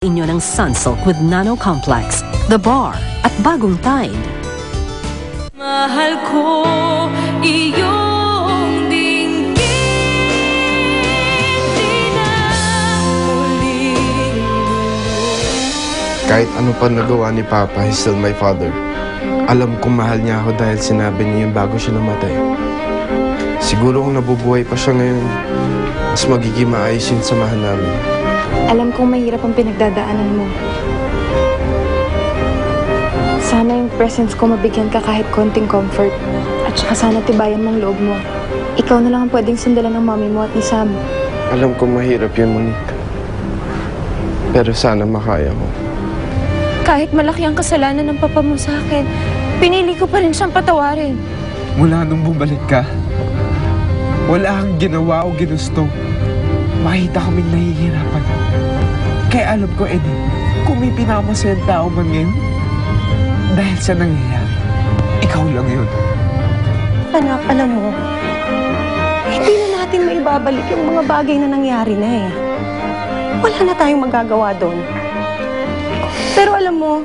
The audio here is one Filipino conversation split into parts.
Inyo ng Sunsilk with Nano Complex, The Bar at Bagong Tide. Mahal ko iyong dinggin, di na muling. Kahit ano pa nagawa ni Papa, he's still my father. Alam kong mahal niya ako dahil sinabi niya yun bago siya namatay. Siguro kung nabubuhay pa siya ngayon, mas magiging maayos yung samahan namin. Alam kong mahirap ang pinagdadaanan mo. Sana yung presence ko mabigyan ka kahit konting comfort. At saka sana tibayan mong loob mo. Ikaw na lang ang pwedeng sandalan ng mami mo at ni Sam. Alam kong mahirap yun, Monique. Pero sana makaya mo. Kahit malaki ang kasalanan ng papa mo sa akin, pinili ko pa rin siyang patawarin. Mula nung bumalik ka, wala kang ginawa o ginusto. Makita kaming nahihirapan. Kaya alam ko, Eddie, kung may pinamasayang tao man ngayon, dahil sa nangyayari, ikaw lang yun. Anak, alam mo, hindi na natin maibabalik yung mga bagay na nangyari na eh. Wala na tayong magagawa doon. Pero alam mo,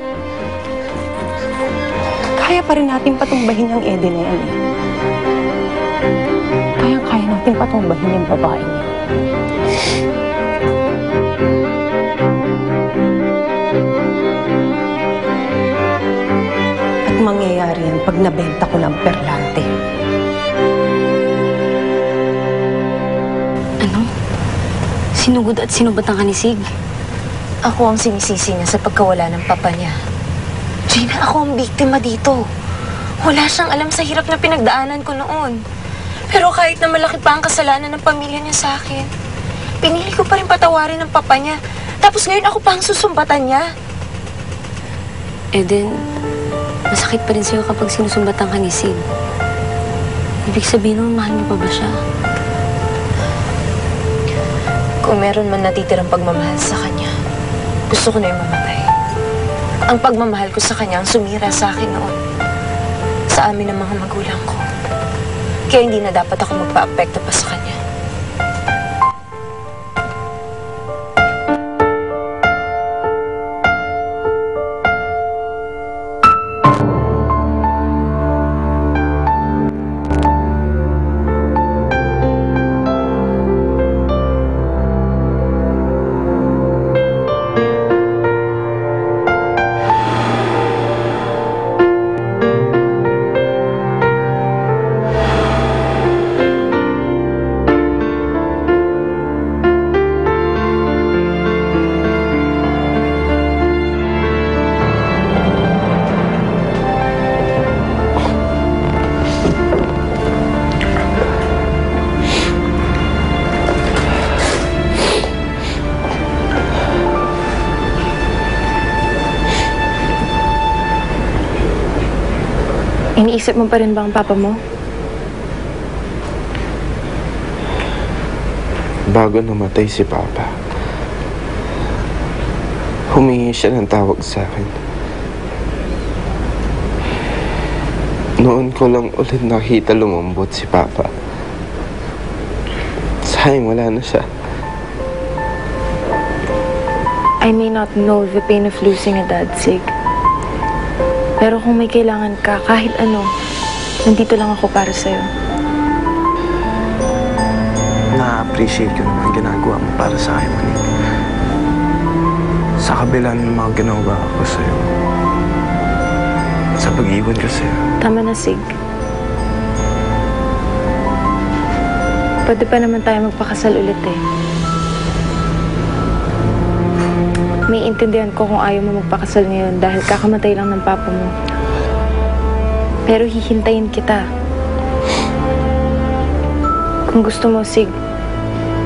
kaya pa rin natin patumbahin yung Eddie na yan eh. Kaya natin patumbahin yung babae niya. At mangyayari yan pag nabenta ko ng perlante. Ano? Sinugod at sinubatan ka ni Sig? Ako ang sinisisi niya sa pagkawala ng papa niya. Gina, ako ang biktima dito. Wala siyang alam sa hirap na pinagdaanan ko noon. Pero kahit na malaki pa ang kasalanan ng pamilya niya sa akin, pinili ko pa rin patawarin ng papa niya. Tapos ngayon ako pa ang susumbatan niya. Eden, masakit pa rin sa'yo kapag sinusumbatan ka ni Sig. Ibig sabihin mo, mahal mo pa ba siya? Kung meron man natitirang pagmamahal sa kanya, gusto ko na yung mamatay. Ang pagmamahal ko sa kanya ang sumira sa akin noon. Sa amin ng mga magulang ko. Kaya hindi na dapat ako magpa-apekto pa sa kanya. Iniisip mo pa rin ba ang papa mo? Bago namatay si Papa, humingi siya ng tawag sa akin. Noon ko lang ulit nakita lumambot si Papa. Sayang wala na siya. I may not know the pain of losing a dad, Sig. Pero kung may kailangan ka, kahit ano, nandito lang ako para sa'yo. Na-appreciate ko naman ginagawa mo para sa akin, Monique. Sa kabila ng mga ginawa ko sa'yo. Sa pag-iwan ko sa'yo. Tama na, Sig. Pwede pa naman tayo magpakasal ulit eh. May intindihan ko kung ayaw mo magpakasal ngayon dahil kakamatay lang ng papa mo. Pero hihintayin kita. Kung gusto mo, Sig,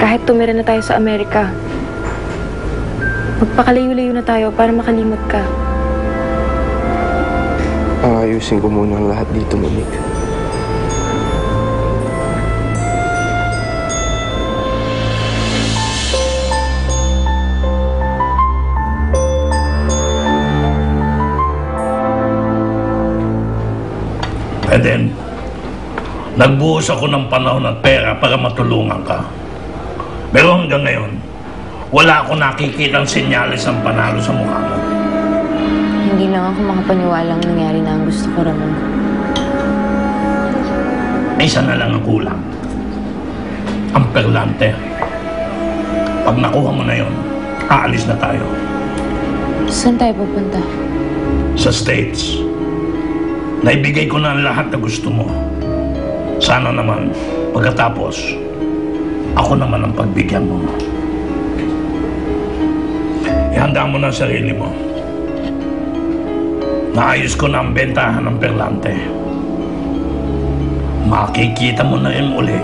kahit tumira na tayo sa Amerika, magpakalayo-layo na tayo para makalimot ka. Ayusin ko muna ang lahat dito, Monique. And then, nagbuhos ako ng panahon at pera para matulungan ka. Pero hanggang ngayon, Wala akong nakikitang senyales ng panalo sa mukha mo. Hindi lang ako makapaniwalang nangyari na ang gusto ko, Ramon. Isa na lang ang kulang. Ang perlante. Pag nakuha mo na yon, aalis na tayo. Saan tayo pupunta? Sa States. Naibigay ko na ang lahat na gusto mo. Sana naman, pagkatapos, ako naman ang pagbigyan mo. Ihanda mo na ang sarili mo. Naayos ko na ang bentahan ng perlante. Makikita mo na rin uli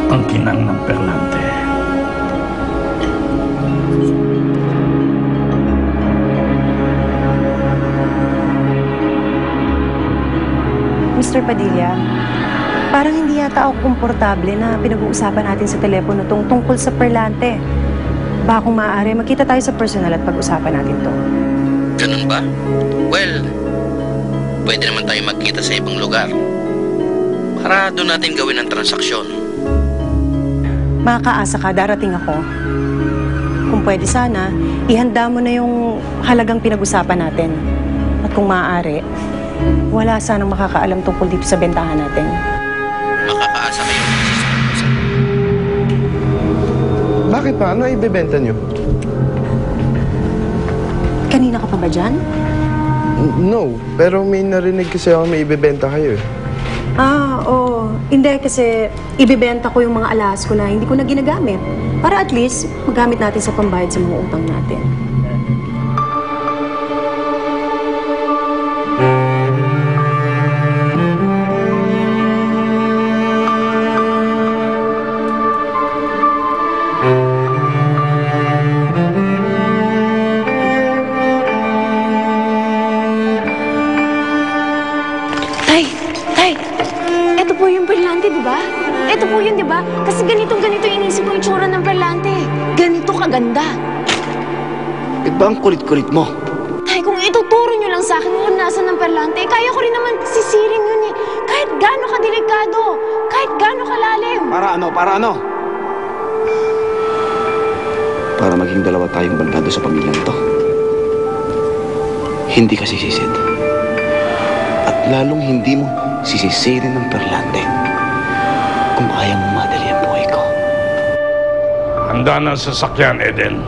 ang kinang ng perlante. Mr. Padilla, parang hindi yata ako komportable na pinag-uusapan natin sa telepono tungkol sa perlante. Baka kung maaari, magkita tayo sa personal at pag-usapan natin to. Ganun ba? Well, pwede naman tayo magkita sa ibang lugar. Para doon natin gawin ang transaksyon. Makakaasa ka, darating ako. Kung pwede sana, ihanda mo na yung halagang pinag-usapan natin. At kung maaari, wala sanang makakaalam tungkol dito sa bentahan natin. Makakaasa kayo. Bakit pa? Ano ibebenta nyo? Kanina ka pa ba dyan? No, pero may narinig kasi ako may ibebenta kayo eh. Oo. Hindi, kasi ibibenta ko yung mga alahas ko na hindi ko na ginagamit. Para at least, magamit natin sa pambayad sa mga utang natin. Ito po yung perlante, di ba? Ito po yun, di ba? Kasi ganito inisip ko yung tsura ng perlante. Ganito kaganda. Iba ang kulit-kulit mo. Tay, kung ituturo nyo lang sa akin kung nasan ng perlante, kaya ko rin naman sisirin yun eh. Kahit gaano kadelikado, kahit gaano kalalim. Para ano? Para ano? Para maging dalawa tayong bandado sa pamilyang to. Hindi ka sisisid. At lalong hindi mo sisisirin ng perlante kung ayaw mo madali ang buhay ko. Handa na ang sasakyan, Eden.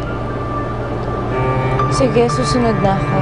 Sige, susunod na ako.